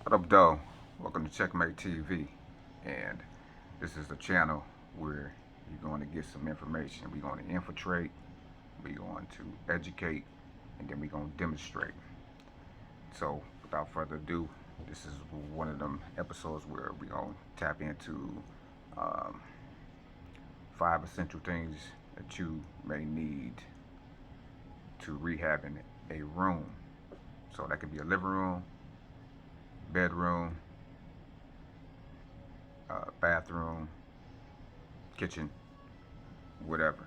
What up, though? Welcome to Checkmate TV, and this is the channel where you're going to get some information. We're going to infiltrate, we're going to educate, and then we're going to demonstrate. So, without further ado, this is one of them episodes where we're going to tap into um, 5 essential things that you may need to rehab in a room. So that could be a living room, bedroom, bathroom, kitchen, whatever.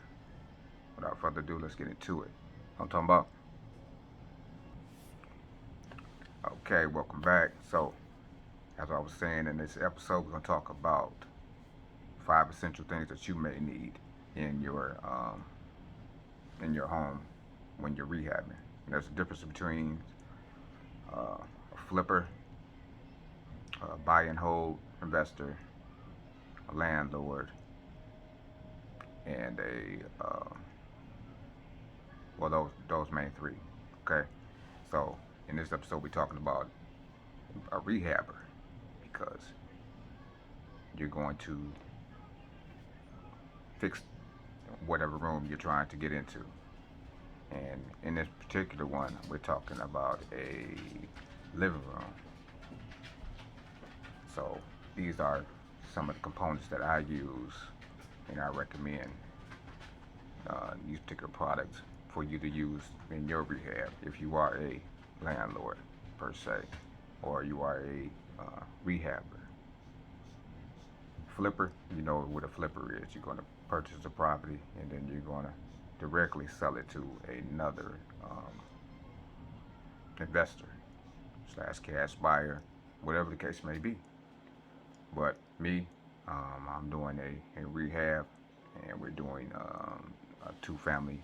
Without further ado, let's get into it. I'm talking about. Okay, welcome back. So, as I was saying in this episode, we're gonna talk about 5 essential things that you may need in your home when you're rehabbing. And there's a difference between a flipper, a buy and hold investor, a landlord, and those main three. Okay, so in this episode, we're talking about a rehabber because you're going to fix whatever room you're trying to get into. And in this particular one, we're talking about a living room. So these are some of the components that I use and I recommend these particular products for you to use in your rehab if you are a landlord per se or you are a rehabber. Flipper, you know what a flipper is. You're going to purchase a property and then you're going to directly sell it to another investor slash cash buyer, whatever the case may be. But me, I'm doing a rehab, and we're doing a two-family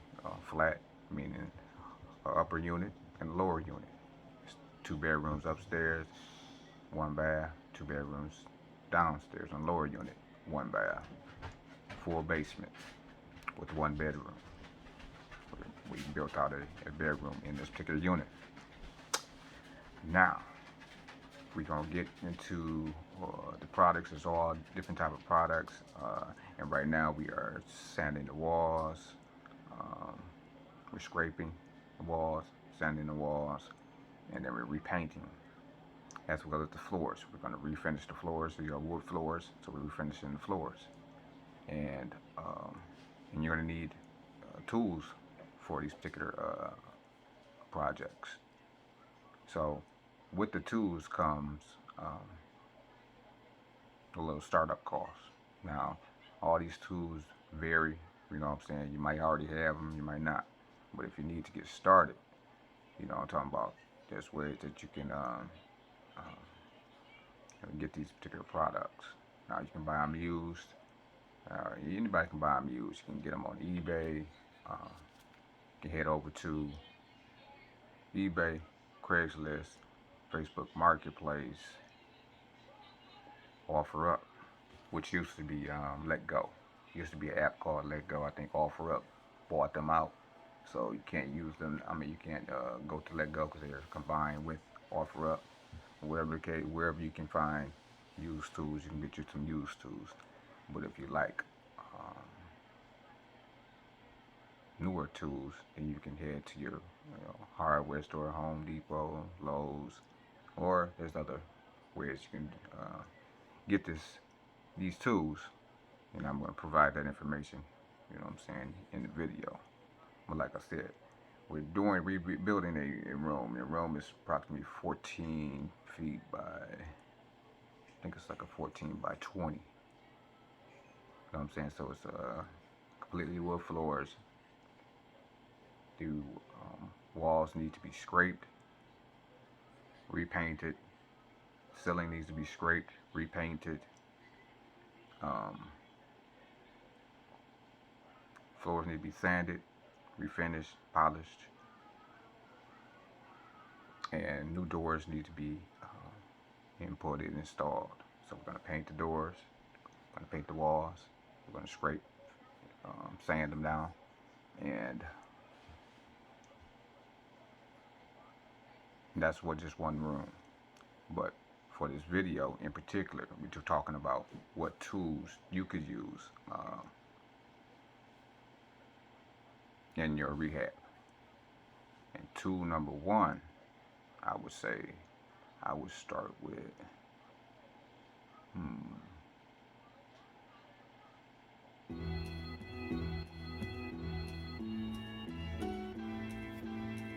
flat, meaning an upper unit and a lower unit. It's 2 bedrooms upstairs, 1 bath, 2 bedrooms downstairs on lower unit, 1 bath, full basement with 1 bedroom. We built out a bedroom in this particular unit. Now, we're gonna get into the products. It's all different type of products, and right now we are sanding the walls. Um, we're scraping the walls, sanding the walls, and then we're repainting. As well as the floors, we're gonna refinish the floors. These are wood floors, so we're refinishing the floors, and and you're gonna need tools for these particular projects. So, with the tools comes a little startup cost. Now, all these tools vary. You know what I'm saying? You might already have them, you might not. But if you need to get started, you know what I'm talking about. There's ways that you can get these particular products. Now, you can buy them used. Anybody can buy them used. You can get them on eBay. You can head over to eBay, Craigslist, Facebook Marketplace, OfferUp, which used to be Let Go. Used to be an app called Let Go. I think OfferUp bought them out, so you can't use them. I mean, you can't go to Let Go because they're combined with OfferUp. Wherever the case, wherever you can find used tools, you can get you some used tools. But if you like newer tools, then you can head to your hardware store, Home Depot, Lowe's, or there's other ways you can get these tools, and I'm going to provide that information, you know what I'm saying, in the video. But like I said, we're doing rebuilding a room. The room is approximately 14 feet by, I think it's like a 14 by 20. You know what I'm saying? So it's completely wood floors. The walls need to be scraped, repainted. Ceiling needs to be scraped, repainted. Um, Floors need to be sanded, refinished, polished, and new doors need to be inputted and installed. So we're going to paint the doors, we're going to paint the walls, we're going to scrape, sand them down, and that's what just one room. But for this video in particular, we're talking about what tools you could use in your rehab. And tool number one, I would say I would start with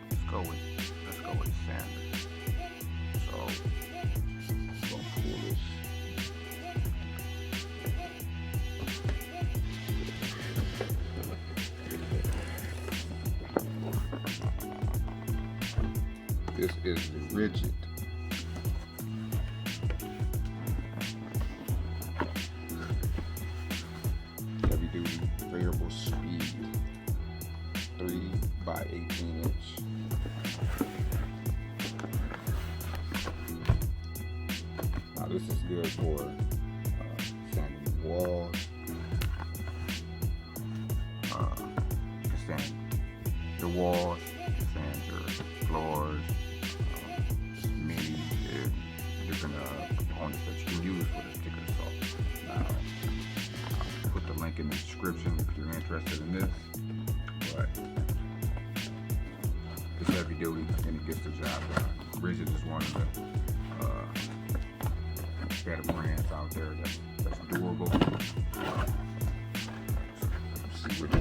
let's go with sanders. So I'm gonna pull this. This is the rigid. Heavy duty variable speed 3 by 18 inch. Now this is good for sanding walls. You can sand the walls, you can sand your floors, many different components that you can use for this particular saw. Now, I'll put the link in the description if you're interested in this. But it's heavy duty and it gets the job done. Rigid is one of the better brands out there that's durable. See what you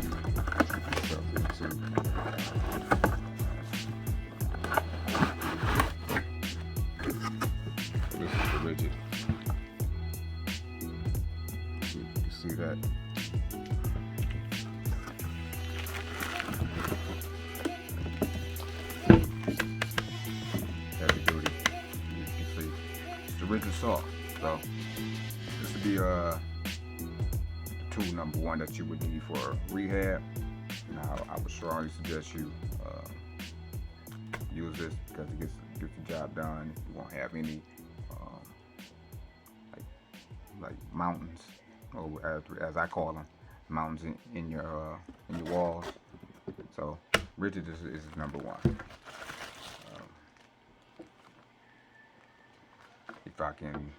stuff into. This is the rigid. You can see that. Heavy duty. You can see it's the rigid saw. So this would be the tool number one that you would need for rehab. Now I would strongly suggest you use this because it gets the job done. You won't have any like mountains, or as I call them, mountains in your walls. So rigid is number one. If I can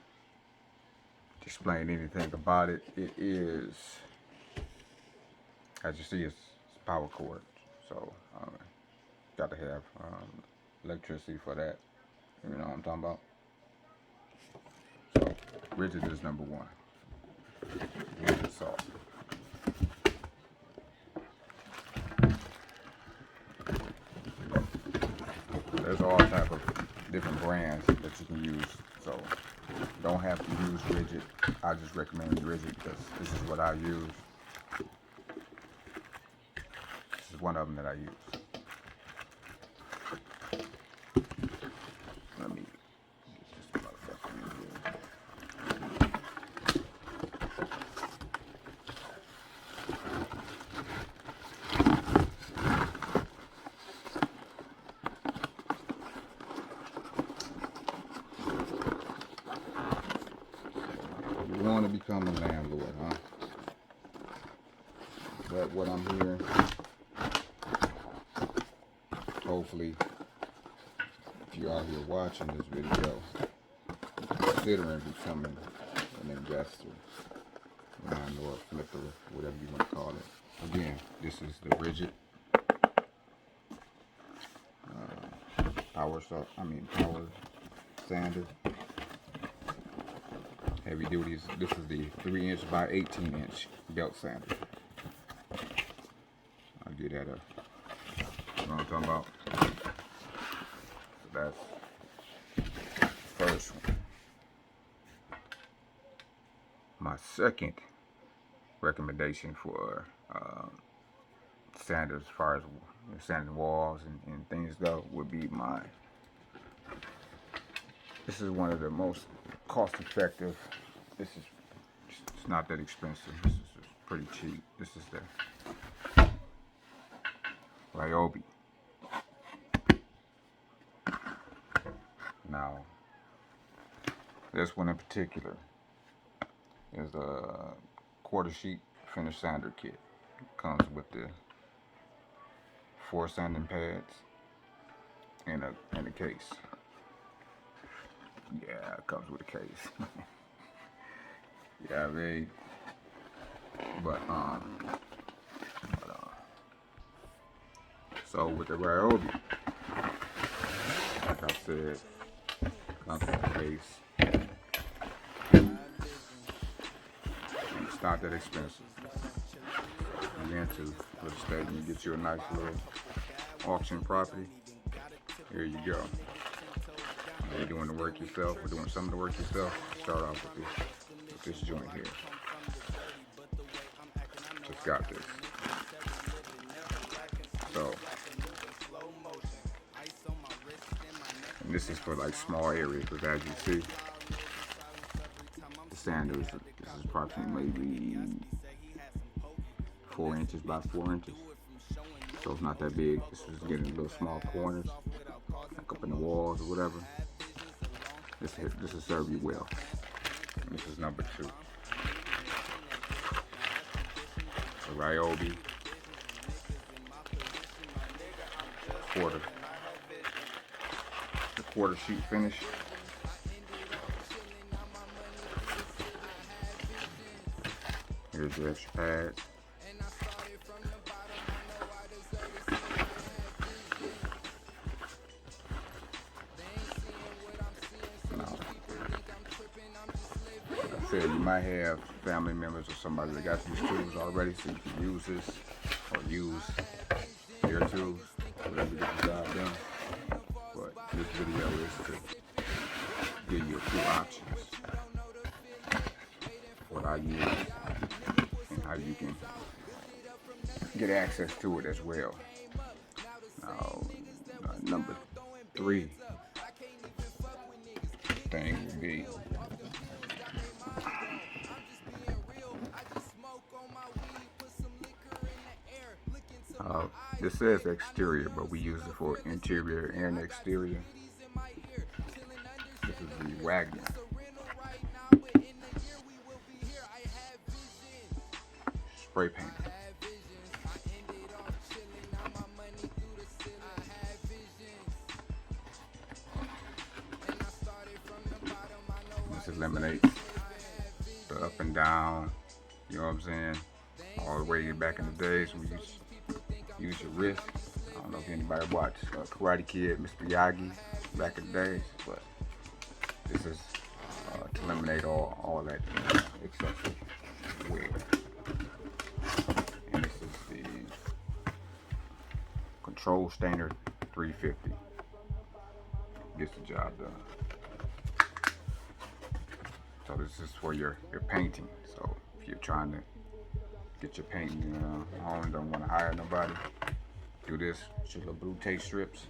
explain anything about it, it is, as you see, it's power cord. So got to have electricity for that. You know what I'm talking about? So rigid is number one. Rigid saw. There's all type of different brands that you can use. So don't have to use rigid. I just recommend rigid because this is what I use. This is one of them that I use. Let me get this motherfucker in here. You want to become a landlord, huh? But what I'm hearing, hopefully, if you're out here watching this video, considering becoming an investor, landlord, flipper, whatever you want to call it. Again, this is the rigid power sander. Heavy duties. This is the 3 inch by 18 inch belt sander. I'll get that up. You know what I'm talking about? So that's the first one. My second recommendation for sanders, as far as sanding walls and things go, would be mine. This is one of the most cost-effective. It's not that expensive. This is pretty cheap. This is the Ryobi. Now, this one in particular is a quarter sheet finish sander kit. It comes with the 4 sanding pads and a case. Yeah, it comes with a case. Yeah, I mean, but but, so with the Ryobi, like I said, comes with a case. It's not that expensive. You're into real estate and you get you a nice little auction property. Here you go. You're doing the work yourself or doing some of the work yourself. Start off with this joint here. Just got this. So, and this is for like small areas, because as you see, the sandals, this is approximately maybe 4 inches by 4 inches. So it's not that big. This is getting little small corners, like up in the walls or whatever. This will serve you well. And this is number 2. The Ryobi quarter. The quarter sheet finish. Here's your extra pads. You might have family members or somebody that got these tools already, so you can use this or use their tools, whatever to get the job done. But this video is to give you a few options, what I use, and how you can get access to it as well. Now, number 3 thing would be this says exterior, but we use it for interior and exterior. This is the Wagner. Spray paint. This eliminates the up and down, you know what I'm saying? All the way back in the days when you use your wrist. I don't know if anybody watched Karate Kid, Mr. Miyagi back in the days, but this is to eliminate all that excessive wear. And this is the Control Standard 350. Gets the job done. So this is for your painting. So if you're trying to get your painting on, don't want to hire nobody, do this. It's your little blue tape strips.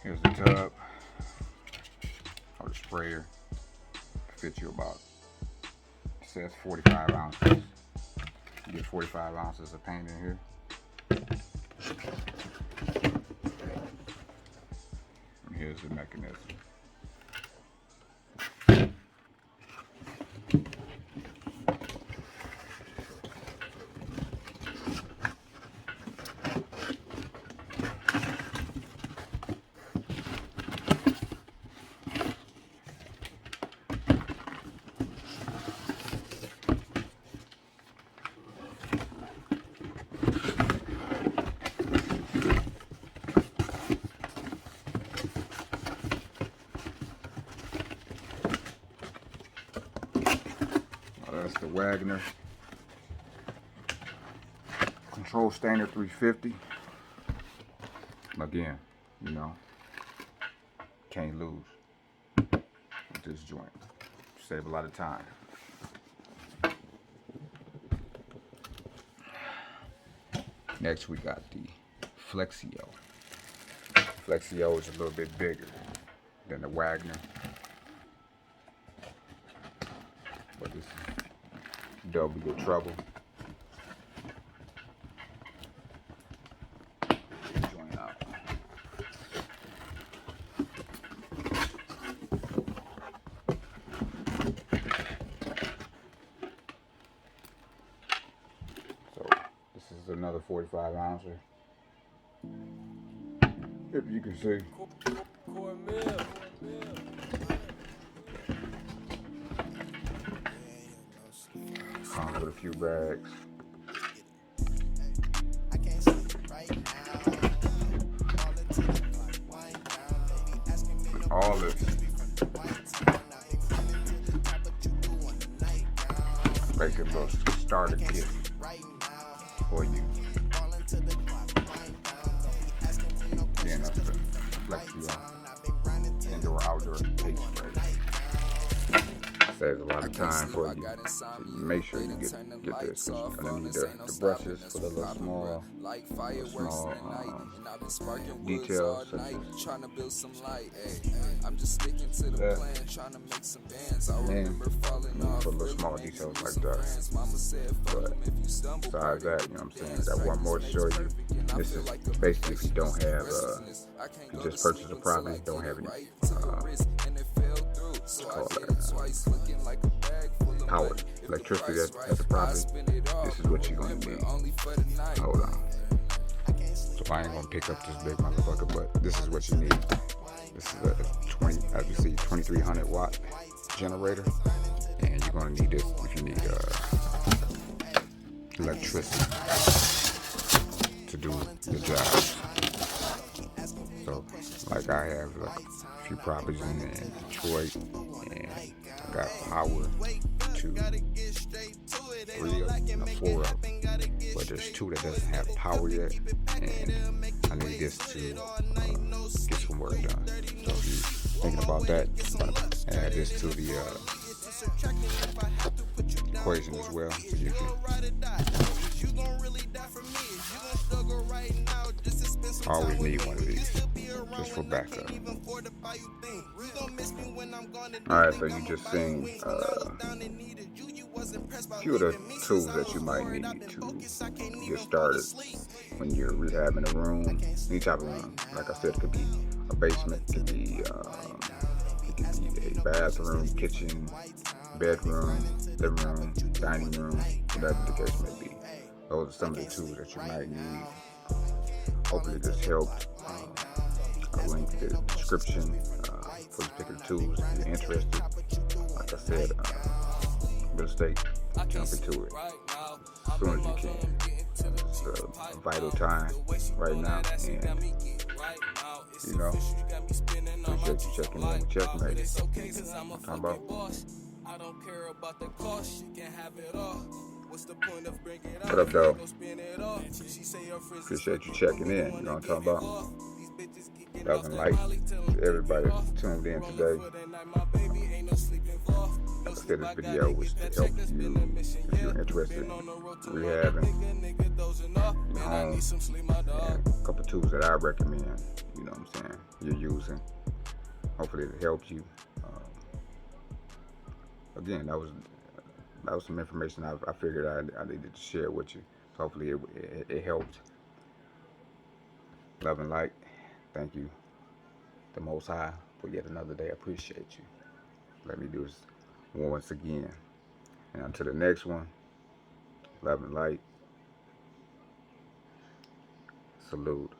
Here's the tub or the sprayer. Fits you about, it says 45 ounces. You get 45 ounces of paint in here. And here's the mechanism. That's the Wagner Control Standard 350. Again, you know, can't lose with this joint. Save a lot of time. Next we got the Flexio. Flexio is a little bit bigger than the Wagner, but this is double your trouble. Join out. is another 45 ouncer. If you can see. Comes with a few bags. All this basically a little starter kit for you. Again, that's the Flexio indoor outdoor case spray. Saves a lot of time for you. So make sure you get this. You're gonna need the brushes for the little small details such as that. And for little small details like that. But besides that, you know what I'm saying? I want more to show you. This is basically if you don't have, you just purchased a property, don't have any power, electricity at the property, this is what you're going to need. Hold on. So I ain't going to pick up this big motherfucker, but this is what you need. This is a 20, as you see, 2300 watt generator, and you're going to need this if you need electricity to do the job. So, like I have like a few properties in Detroit, and I got power to 4 of them, but there's 2 that doesn't have power yet, and I need this to get some work done. So if you're thinking about that, add this to the equation as well, so you can always need one of these just for backup. Alright, so you just seen a few of the tools that you might need to get started when you're rehabbing a room, any type of room. Like I said, it could be a basement, it could be a bathroom, kitchen, bedroom, living room, dining room, whatever the case may be. Those are some of the tools that you might need. Hopefully this helped. I'll link the description for this particular tools if you're interested. Like I said, real estate, jump into it as soon as you can. It's a vital time right now, and you know, appreciate you checking in with Checkmate. Talking about. I don't care about the cost, you can have it all. What's the point of bringing it up? What up, though? Appreciate you checking in. You know what I'm talking about? Love and light to everybody that's tuned in today. Like I said, this video was to help you if you're interested in rehabbing your home, and a couple tools that I recommend, you know what I'm saying, you're using. Hopefully it helped you. Again, that was some information I figured I needed to share with you. So hopefully it helped. Love and light. Thank you, the Most High, for yet another day. I appreciate you. Let me do this once again. And until the next one, love and light. Salute.